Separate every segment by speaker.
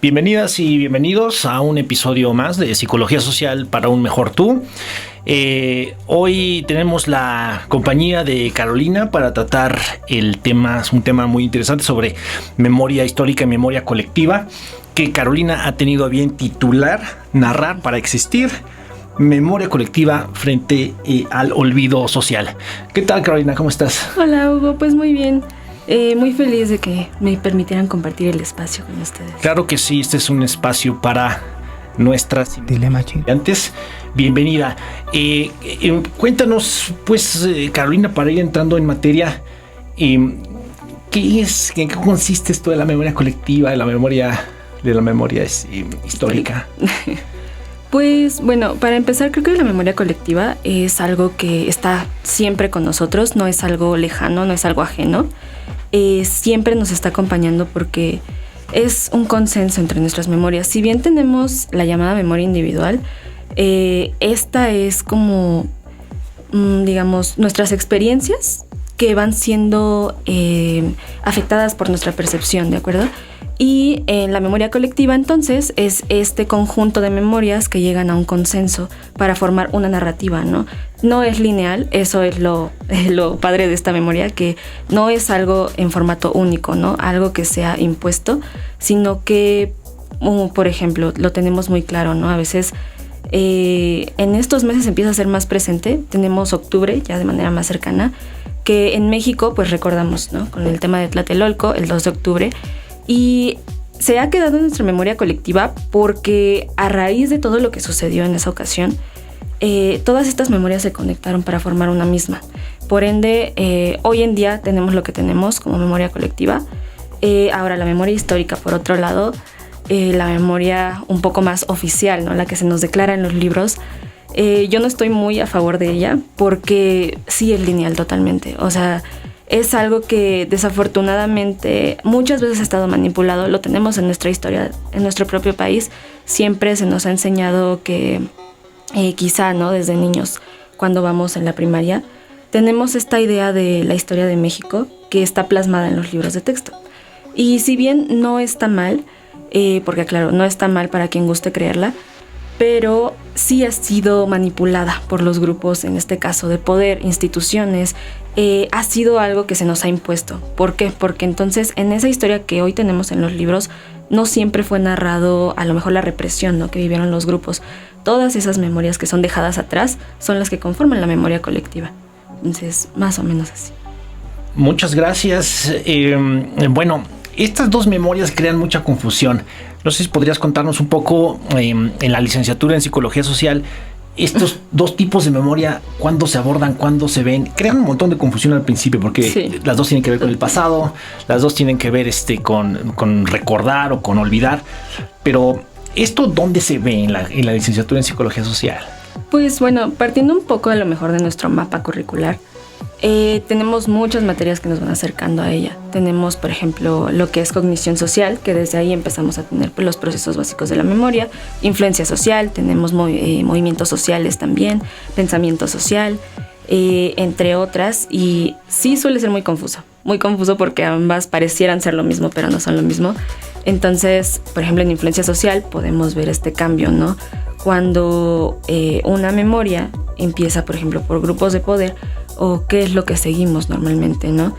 Speaker 1: Bienvenidas y bienvenidos a un episodio más de Psicología Social para un Mejor Tú. Hoy tenemos la compañía de Carolina para tratar un tema muy interesante sobre memoria histórica y memoria colectiva, que Carolina ha tenido a bien titular Narrar para existir, memoria colectiva frente al olvido social. ¿Qué tal, Carolina? ¿Cómo estás?
Speaker 2: Hola, Hugo, pues muy bien. Muy feliz de que me permitieran compartir el espacio con ustedes.
Speaker 1: Claro que sí, este es un espacio para nuestras estudiantes. Bienvenida. Cuéntanos, pues, Carolina, para ir entrando en materia, ¿en qué consiste esto de la memoria colectiva, de la memoria histórica?
Speaker 2: Pues bueno, para empezar, creo que la memoria colectiva es algo que está siempre con nosotros, no es algo lejano, no es algo ajeno. Siempre nos está acompañando porque es un consenso entre nuestras memorias. Si bien tenemos la llamada memoria individual, esta es como, digamos, nuestras experiencias que van siendo afectadas por nuestra percepción, ¿de acuerdo? Y en la memoria colectiva, entonces, es este conjunto de memorias que llegan a un consenso para formar una narrativa, ¿no? No es lineal, eso es lo padre de esta memoria, que no es algo en formato único, ¿no? Algo que sea impuesto, sino que, por ejemplo, lo tenemos muy claro, ¿no? A veces en estos meses empieza a ser más presente. Tenemos octubre ya de manera más cercana, que en México, pues recordamos, ¿no? Con el tema de Tlatelolco, el 2 de octubre, y se ha quedado en nuestra memoria colectiva porque a raíz de todo lo que sucedió en esa ocasión, todas estas memorias se conectaron para formar una misma. Por ende, hoy en día tenemos lo que tenemos como memoria colectiva. Ahora, la memoria histórica, por otro lado, la memoria un poco más oficial, ¿no? La que se nos declara en los libros. Yo no estoy muy a favor de ella porque sí es lineal totalmente. O sea, es algo que desafortunadamente muchas veces ha estado manipulado. Lo tenemos en nuestra historia, en nuestro propio país. Siempre se nos ha enseñado que quizá, ¿no? Desde niños, cuando vamos en la primaria, tenemos esta idea de la historia de México que está plasmada en los libros de texto. Y si bien no está mal, porque claro, no está mal para quien guste creerla, pero sí ha sido manipulada por los grupos, en este caso de poder, instituciones. Ha sido algo que se nos ha impuesto. ¿Por qué? Porque entonces en esa historia que hoy tenemos en los libros no siempre fue narrado a lo mejor la represión, ¿no? Que vivieron los grupos. Todas esas memorias que son dejadas atrás son las que conforman la memoria colectiva. Entonces, más o menos así.
Speaker 1: Muchas gracias. Bueno, estas dos memorias crean mucha confusión. No sé si podrías contarnos un poco en la licenciatura en Psicología Social, estos dos tipos de memoria, cuándo se abordan, cuándo se ven. Crean un montón de confusión al principio porque sí, las dos tienen que ver con el pasado, las dos tienen que ver con recordar o con olvidar. Pero ¿esto dónde se ve en la licenciatura en Psicología Social?
Speaker 2: Pues bueno, partiendo un poco a lo mejor de nuestro mapa curricular, tenemos muchas materias que nos van acercando a ella. Tenemos, por ejemplo, lo que es cognición social, que desde ahí empezamos a tener los procesos básicos de la memoria, influencia social, tenemos movimientos sociales también, pensamiento social, entre otras, y sí suele ser muy confuso porque ambas parecieran ser lo mismo, pero no son lo mismo. Entonces, por ejemplo, en influencia social podemos ver este cambio, ¿no? Cuando una memoria empieza, por ejemplo, por grupos de poder, o qué es lo que seguimos normalmente, ¿no?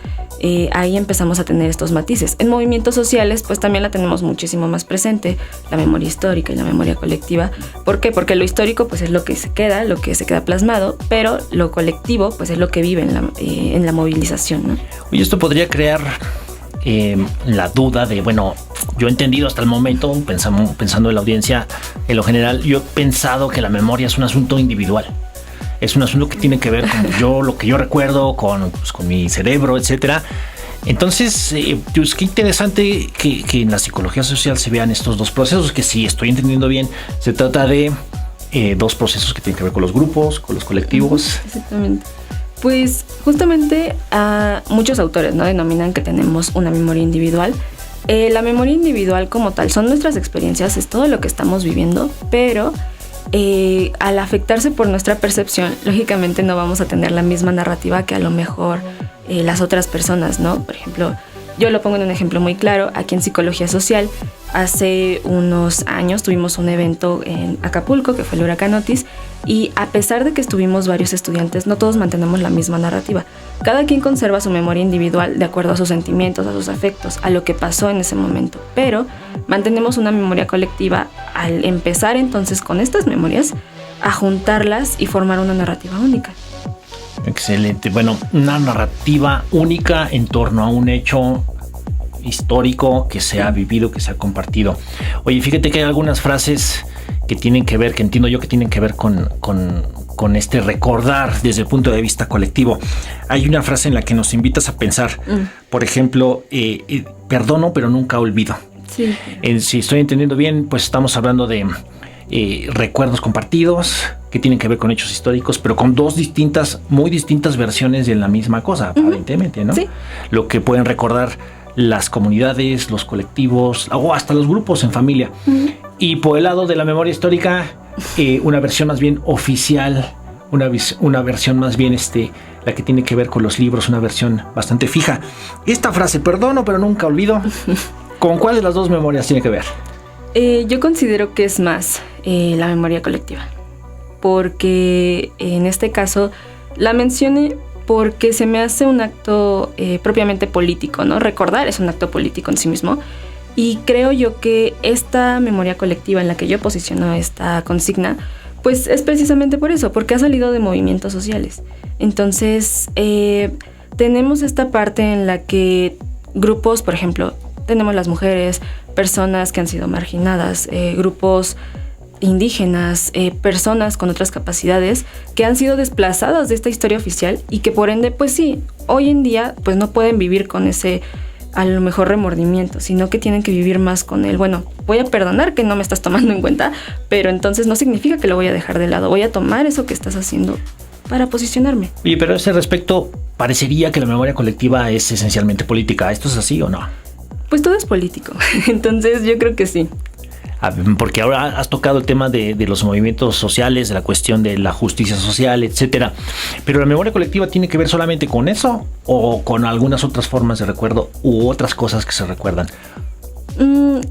Speaker 2: Ahí empezamos a tener estos matices. En movimientos sociales, pues también la tenemos muchísimo más presente, la memoria histórica y la memoria colectiva. ¿Por qué? Porque lo histórico, pues es lo que se queda plasmado, pero lo colectivo, pues es lo que vive en la movilización, ¿no?
Speaker 1: Oye, esto podría crear la duda de, bueno, yo he entendido hasta el momento, pensando en la audiencia, en lo general, yo he pensado que la memoria es un asunto individual. Es un asunto que tiene que ver con lo que yo recuerdo, con mi cerebro, etcétera. Entonces, pues qué interesante que en la psicología social se vean estos dos procesos, que si estoy entendiendo bien, se trata de dos procesos que tienen que ver con los grupos, con los colectivos.
Speaker 2: Exactamente. Pues justamente muchos autores, ¿no?, denominan que tenemos una memoria individual. La memoria individual como tal son nuestras experiencias, es todo lo que estamos viviendo, pero al afectarse por nuestra percepción, lógicamente no vamos a tener la misma narrativa que a lo mejor las otras personas, ¿no? Por ejemplo, Yo lo pongo en un ejemplo muy claro. Aquí en Psicología Social, hace unos años tuvimos un evento en Acapulco, que fue el huracán Otis, y a pesar de que estuvimos varios estudiantes, no todos mantenemos la misma narrativa. Cada quien conserva su memoria individual de acuerdo a sus sentimientos, a sus afectos, a lo que pasó en ese momento, pero mantenemos una memoria colectiva al empezar entonces con estas memorias a juntarlas y formar una narrativa única.
Speaker 1: Excelente. Bueno, una narrativa única en torno a un hecho histórico que se ha vivido, que se ha compartido. Oye, fíjate que hay algunas frases que tienen que ver, que entiendo yo que tienen que ver con este recordar desde el punto de vista colectivo. Hay una frase en la que nos invitas a pensar, por ejemplo, perdono pero nunca olvido.
Speaker 2: Sí.
Speaker 1: Si estoy entendiendo bien, pues estamos hablando de recuerdos compartidos que tienen que ver con hechos históricos, pero con dos muy distintas versiones de la misma cosa, aparentemente, ¿no?
Speaker 2: Sí.
Speaker 1: Lo que pueden recordar las comunidades, los colectivos o hasta los grupos en familia. Y por el lado de la memoria histórica, una versión más bien oficial, una versión más bien la que tiene que ver con los libros, una versión bastante fija. Esta frase, perdono pero nunca olvido, ¿con cuál de las dos memorias tiene que ver?
Speaker 2: Yo considero que es más la memoria colectiva, porque en este caso la mencioné porque se me hace un acto propiamente político, ¿no? Recordar es un acto político en sí mismo, y creo yo que esta memoria colectiva en la que yo posiciono esta consigna, pues es precisamente por eso, porque ha salido de movimientos sociales. Entonces, tenemos esta parte en la que grupos, por ejemplo, tenemos las mujeres, personas que han sido marginadas, grupos indígenas, personas con otras capacidades que han sido desplazadas de esta historia oficial y que por ende, pues sí, hoy en día pues no pueden vivir con ese a lo mejor remordimiento, sino que tienen que vivir más con el, bueno, voy a perdonar que no me estás tomando en cuenta, pero entonces no significa que lo voy a dejar de lado, voy a tomar eso que estás haciendo para posicionarme.
Speaker 1: Oye, pero a ese respecto, parecería que la memoria colectiva es esencialmente política. ¿Esto es así o no?
Speaker 2: Pues todo es político, entonces yo creo que sí.
Speaker 1: Porque ahora has tocado el tema de los movimientos sociales, de la cuestión de la justicia social, etcétera. Pero la memoria colectiva tiene que ver solamente con eso o con algunas otras formas de recuerdo u otras cosas que se recuerdan.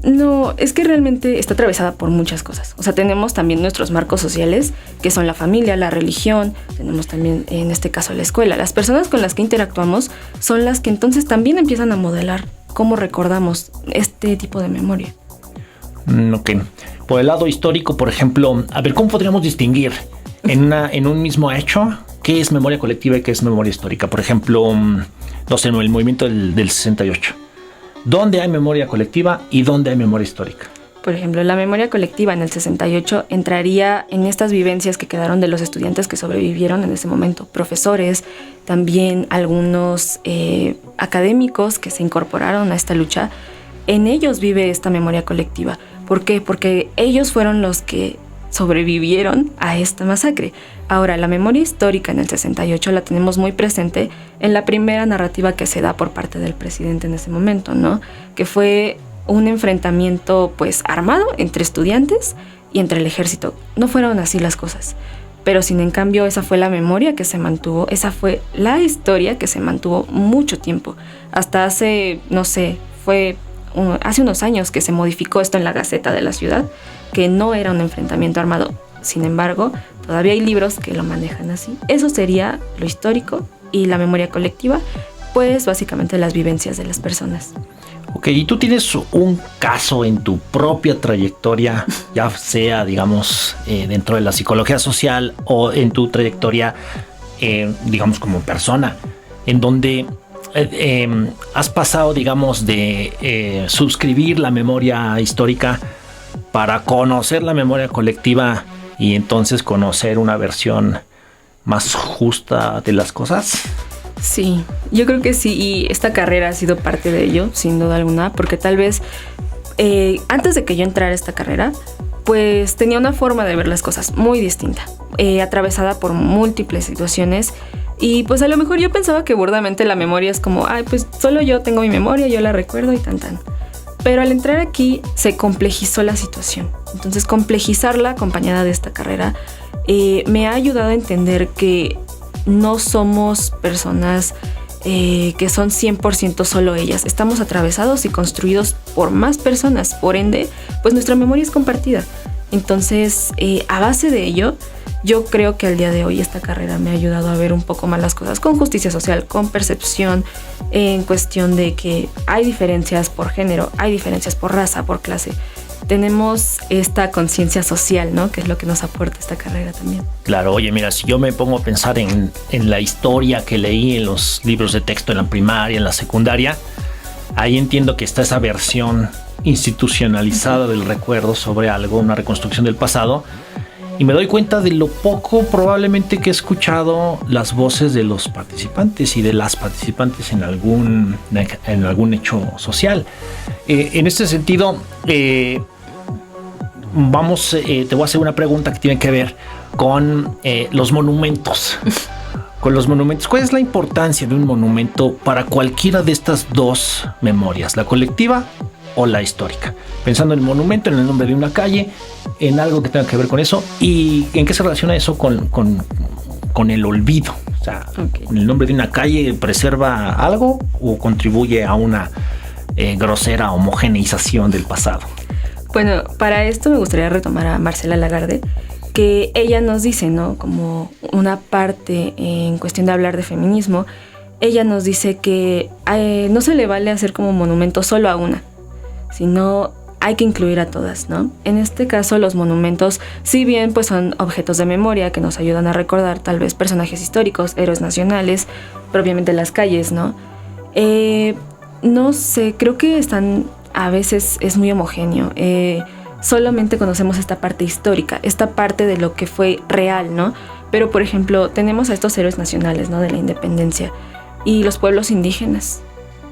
Speaker 2: No, es que realmente está atravesada por muchas cosas. O sea, tenemos también nuestros marcos sociales, que son la familia, la religión, tenemos también en este caso la escuela. Las personas con las que interactuamos son las que entonces también empiezan a modelar cómo recordamos este tipo de memoria.
Speaker 1: Ok. Por el lado histórico, por ejemplo, a ver, ¿cómo podríamos distinguir en un mismo hecho qué es memoria colectiva y qué es memoria histórica? Por ejemplo, no sé, el movimiento del 68. ¿Dónde hay memoria colectiva y dónde hay memoria histórica?
Speaker 2: Por ejemplo, la memoria colectiva en el 68 entraría en estas vivencias que quedaron de los estudiantes que sobrevivieron en ese momento, profesores, también algunos académicos que se incorporaron a esta lucha. En ellos vive esta memoria colectiva. ¿Por qué? Porque ellos fueron los que sobrevivieron a esta masacre. Ahora, la memoria histórica en el 68 la tenemos muy presente en la primera narrativa que se da por parte del presidente en ese momento, ¿no? Que fue un enfrentamiento, pues, armado entre estudiantes y entre el ejército. No fueron así las cosas. Pero, sin en cambio, esa fue la memoria que se mantuvo, esa fue la historia que se mantuvo mucho tiempo. Hasta hace, no sé, hace unos años que se modificó esto en la Gaceta de la ciudad, que no era un enfrentamiento armado. Sin embargo, todavía hay libros que lo manejan así. Eso sería lo histórico, y la memoria colectiva, pues básicamente las vivencias de las personas.
Speaker 1: Ok, y tú tienes un caso en tu propia trayectoria, ya sea, digamos, dentro de la psicología social o en tu trayectoria, digamos, como persona, en donde has pasado, digamos, de suscribir la memoria histórica para conocer la memoria colectiva y entonces conocer una versión más justa de las cosas?
Speaker 2: Sí, yo creo que sí, y esta carrera ha sido parte de ello, sin duda alguna, porque tal vez antes de que yo entrara a esta carrera, pues tenía una forma de ver las cosas muy distinta, atravesada por múltiples situaciones. Y pues a lo mejor yo pensaba que burdamente la memoria es como, pues solo yo tengo mi memoria, yo la recuerdo y tan. Pero al entrar aquí se complejizó la situación. Entonces complejizarla acompañada de esta carrera me ha ayudado a entender que no somos personas que son 100% solo ellas. Estamos atravesados y construidos por más personas, por ende, pues nuestra memoria es compartida. Entonces, a base de ello, yo creo que al día de hoy esta carrera me ha ayudado a ver un poco más las cosas con justicia social, con percepción, en cuestión de que hay diferencias por género, hay diferencias por raza, por clase. Tenemos esta conciencia social, ¿no? Que es lo que nos aporta esta carrera también.
Speaker 1: Claro, oye, mira, si yo me pongo a pensar en la historia que leí en los libros de texto en la primaria, en la secundaria, ahí entiendo que está esa versión institucionalizada del recuerdo sobre algo, una reconstrucción del pasado, y me doy cuenta de lo poco probablemente que he escuchado las voces de los participantes y de las participantes en algún hecho social. En este sentido, te voy a hacer una pregunta que tiene que ver con los monumentos. Con los monumentos, ¿cuál es la importancia de un monumento para cualquiera de estas dos memorias, la colectiva o la histórica? Pensando en el monumento, en el nombre de una calle, en algo que tenga que ver con eso, y en qué se relaciona eso con el olvido. O sea, ¿el nombre de una calle preserva algo o contribuye a una grosera homogeneización del pasado?
Speaker 2: Bueno, para esto me gustaría retomar a Marcela Lagarde, que ella nos dice, ¿no? Como una parte en cuestión de hablar de feminismo, ella nos dice que no se le vale hacer como monumento solo a una, sino hay que incluir a todas, ¿no? En este caso, los monumentos, si bien pues son objetos de memoria que nos ayudan a recordar tal vez personajes históricos, héroes nacionales, propiamente las calles, ¿no? No sé, creo que a veces es muy homogéneo. Solamente conocemos esta parte histórica, esta parte de lo que fue real, ¿no? Pero, por ejemplo, tenemos a estos héroes nacionales, ¿no? De la independencia y los pueblos indígenas.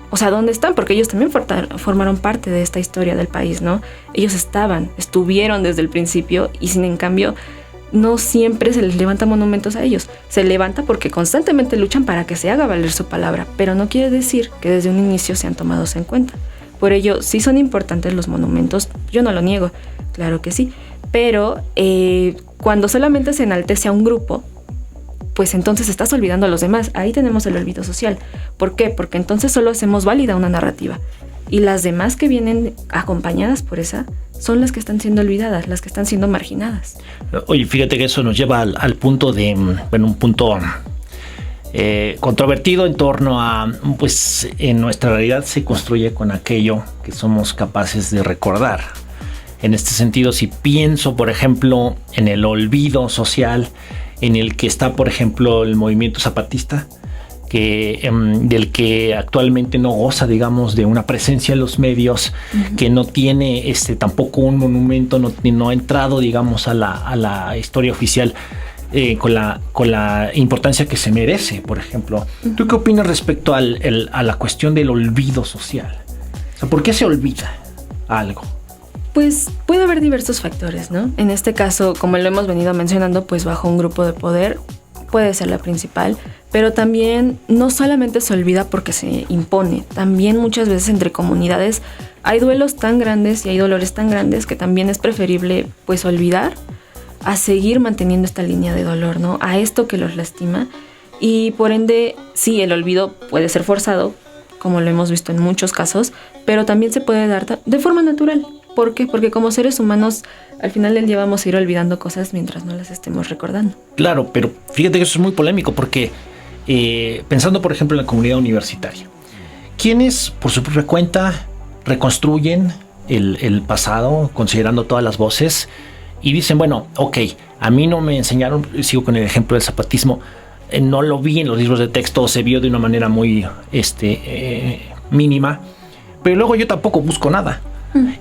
Speaker 2: O sea, ¿dónde están? Porque ellos también formaron parte de esta historia del país, ¿no? Ellos estuvieron desde el principio y sin en cambio no siempre se les levanta monumentos a ellos. Se levanta porque constantemente luchan para que se haga valer su palabra, pero no quiere decir que desde un inicio sean tomados en cuenta. Por ello, sí son importantes los monumentos, yo no lo niego, claro que sí, pero cuando solamente se enaltece a un grupo, pues entonces estás olvidando a los demás. Ahí tenemos el olvido social. ¿Por qué? Porque entonces solo hacemos válida una narrativa. Y las demás que vienen acompañadas por esa son las que están siendo olvidadas, las que están siendo marginadas.
Speaker 1: Oye, fíjate que eso nos lleva al punto de, bueno, un punto controvertido en torno a, pues en nuestra realidad se construye con aquello que somos capaces de recordar. En este sentido, si pienso, por ejemplo, en el olvido social, en el que está, por ejemplo, el movimiento zapatista, del que actualmente no goza, digamos, de una presencia en los medios, que no tiene tampoco un monumento, no ha entrado, digamos, a la historia oficial con la importancia que se merece, por ejemplo. ¿Tú qué opinas respecto a la cuestión del olvido social? O sea, ¿por qué se olvida algo?
Speaker 2: Pues puede haber diversos factores, ¿no? En este caso, como lo hemos venido mencionando, pues bajo un grupo de poder puede ser la principal, pero también no solamente se olvida porque se impone, también muchas veces entre comunidades hay duelos tan grandes y hay dolores tan grandes que también es preferible pues olvidar a seguir manteniendo esta línea de dolor, ¿no? A esto que los lastima y por ende sí, el olvido puede ser forzado, como lo hemos visto en muchos casos, pero también se puede dar de forma natural. ¿Por qué? Porque como seres humanos, al final del día vamos a ir olvidando cosas mientras no las estemos recordando.
Speaker 1: Claro, pero fíjate que eso es muy polémico porque pensando, por ejemplo, en la comunidad universitaria, ¿quiénes por su propia cuenta reconstruyen el pasado, considerando todas las voces y dicen, bueno, ok, a mí no me enseñaron, sigo con el ejemplo del zapatismo, no lo vi en los libros de texto, se vio de una manera muy mínima, pero luego yo tampoco busco nada.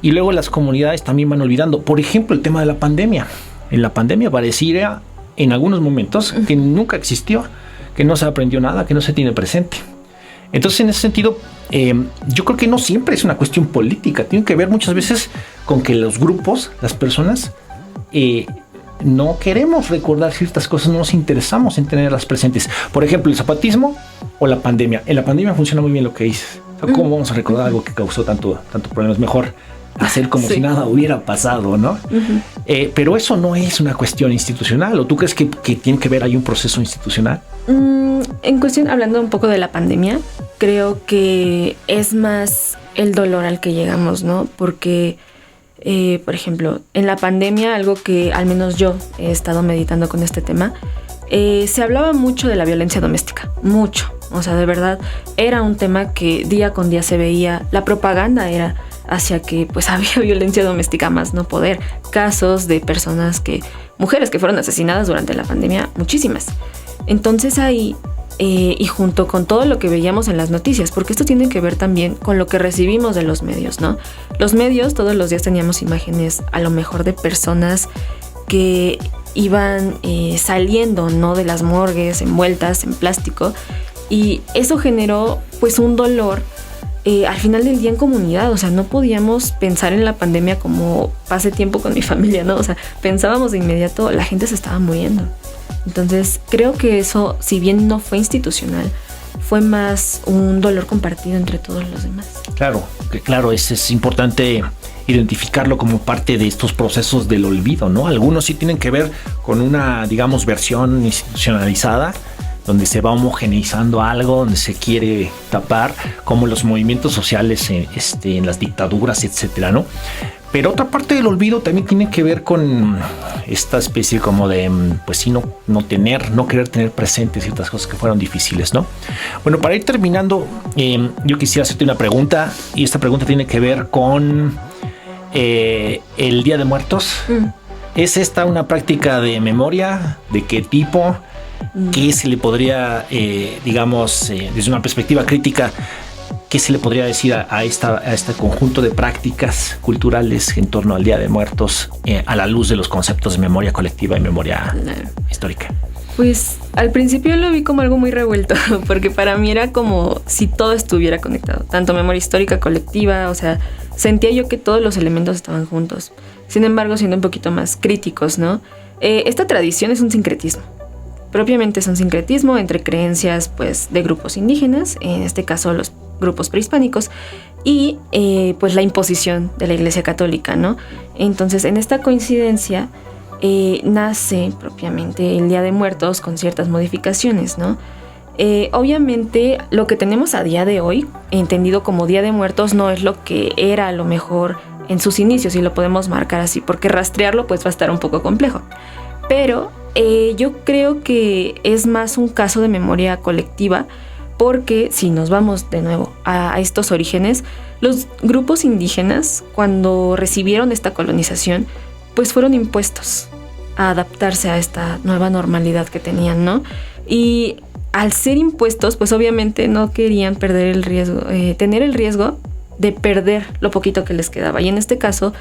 Speaker 1: Y luego las comunidades también van olvidando. Por ejemplo, el tema de la pandemia. En la pandemia pareciera en algunos momentos que nunca existió, que no se aprendió nada, que no se tiene presente. Entonces, en ese sentido, yo creo que no siempre es una cuestión política. Tiene que ver muchas veces con que los grupos, las personas, no queremos recordar ciertas cosas, no nos interesamos en tenerlas presentes. Por ejemplo, el zapatismo o la pandemia. En la pandemia funciona muy bien lo que dices. O sea, ¿cómo vamos a recordar algo que causó tanto problemas? Mejor hacer como si nada hubiera pasado, ¿no? Pero eso no es una cuestión institucional. ¿O tú crees que tiene que ver ahí un proceso institucional?
Speaker 2: En cuestión, hablando un poco de la pandemia, creo que es más el dolor al que llegamos, ¿no? Porque, por ejemplo, en la pandemia, algo que al menos yo he estado meditando con este tema, se hablaba mucho de la violencia doméstica, mucho. O sea, de verdad, era un tema que día con día se veía. La propaganda era hacia que pues había violencia doméstica más no poder. Casos de mujeres que fueron asesinadas durante la pandemia, muchísimas. Entonces ahí, y junto con todo lo que veíamos en las noticias, porque esto tiene que ver también con lo que recibimos de los medios, ¿no? Los medios, todos los días teníamos imágenes a lo mejor de personas que iban saliendo, ¿no?, de las morgues envueltas en plástico, y eso generó pues un dolor al final del día en comunidad. O sea, no podíamos pensar en la pandemia como pasé tiempo con mi familia, ¿no? O sea, pensábamos de inmediato, la gente se estaba muriendo. Entonces creo que eso, si bien no fue institucional, fue más un dolor compartido entre todos los demás. Claro, es importante identificarlo como parte de estos procesos del olvido, ¿no? Algunos sí tienen que ver con una, digamos, versión institucionalizada, donde se va homogeneizando algo, donde se quiere tapar, como los movimientos sociales en las dictaduras, etcétera, ¿no? Pero otra parte del olvido también tiene que ver con esta especie como de, pues sí, no querer tener presente ciertas cosas que fueron difíciles, ¿no? Bueno, para ir terminando, yo quisiera hacerte una pregunta, y esta pregunta tiene que ver con el Día de Muertos. ¿Es esta una práctica de memoria? ¿De qué tipo? ¿Qué se le podría, digamos, desde una perspectiva crítica, qué se le podría decir a este conjunto de prácticas culturales en torno al Día de Muertos a la luz de los conceptos de memoria colectiva y memoria histórica? Pues al principio lo vi como algo muy revuelto, porque para mí era como si todo estuviera conectado, tanto memoria histórica, colectiva, o sea, sentía yo que todos los elementos estaban juntos. Sin embargo, siendo un poquito más críticos, ¿no? Esta tradición es un sincretismo. Propiamente es un sincretismo entre creencias pues, de grupos indígenas, en este caso los grupos prehispánicos, y pues la imposición de la Iglesia Católica, ¿no? Entonces, en esta coincidencia nace propiamente el Día de Muertos con ciertas modificaciones, ¿no? Obviamente, lo que tenemos a día de hoy, entendido como Día de Muertos, no es lo que era a lo mejor en sus inicios, y lo podemos marcar así, porque rastrearlo pues va a estar un poco complejo. Pero yo creo que es más un caso de memoria colectiva, porque si nos vamos de nuevo a estos orígenes, los grupos indígenas, cuando recibieron esta colonización, pues fueron impuestos a adaptarse a esta nueva normalidad que tenían, ¿no? Y al ser impuestos, pues obviamente no querían perder el riesgo, tener el riesgo de perder lo poquito que les quedaba. Y en este caso,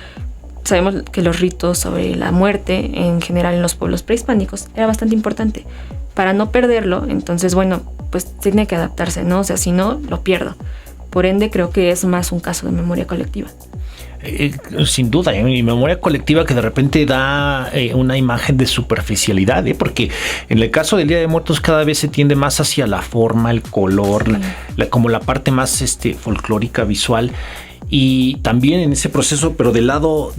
Speaker 2: sabemos que los ritos sobre la muerte, en general en los pueblos prehispánicos, era bastante importante. Para no perderlo, entonces, bueno, pues tiene que adaptarse, ¿no? O sea, si no, lo pierdo. Por ende, creo que es más un caso de memoria colectiva. Sin duda, y memoria colectiva que de repente da una imagen de superficialidad, porque en el caso del Día de Muertos cada vez se tiende más hacia la forma, el color, como la parte más folclórica, visual. Y también en ese proceso, pero del lado,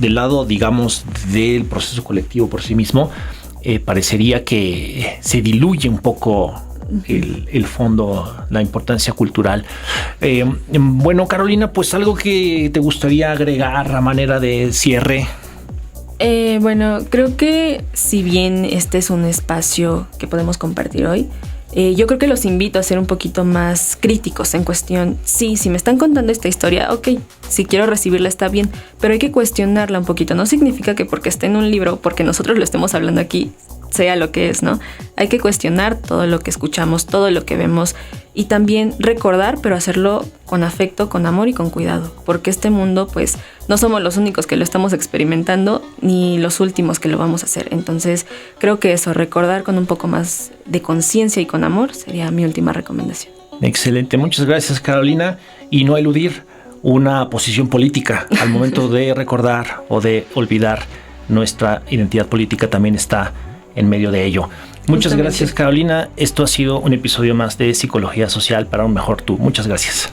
Speaker 2: digamos, del proceso colectivo por sí mismo, parecería que se diluye un poco el fondo, la importancia cultural. Bueno, Carolina, pues algo que te gustaría agregar a manera de cierre. Bueno, creo que si bien este es un espacio que podemos compartir hoy, yo creo que los invito a ser un poquito más críticos en cuestión. Sí, si me están contando esta historia, ok, si quiero recibirla está bien, pero hay que cuestionarla un poquito. No significa que porque esté en un libro, porque nosotros lo estemos hablando aquí, sea lo que es, ¿no? Hay que cuestionar todo lo que escuchamos, todo lo que vemos, y también recordar, pero hacerlo con afecto, con amor y con cuidado, porque este mundo, pues, no somos los únicos que lo estamos experimentando, ni los últimos que lo vamos a hacer. Entonces, creo que eso, recordar con un poco más de conciencia y con amor, sería mi última recomendación. Excelente, muchas gracias, Carolina, y no eludir una posición política al momento de recordar o de olvidar nuestra identidad política también está en medio de ello. Muchas gracias, Carolina. Esto ha sido un episodio más de Psicología Social para un mejor tú. Muchas gracias.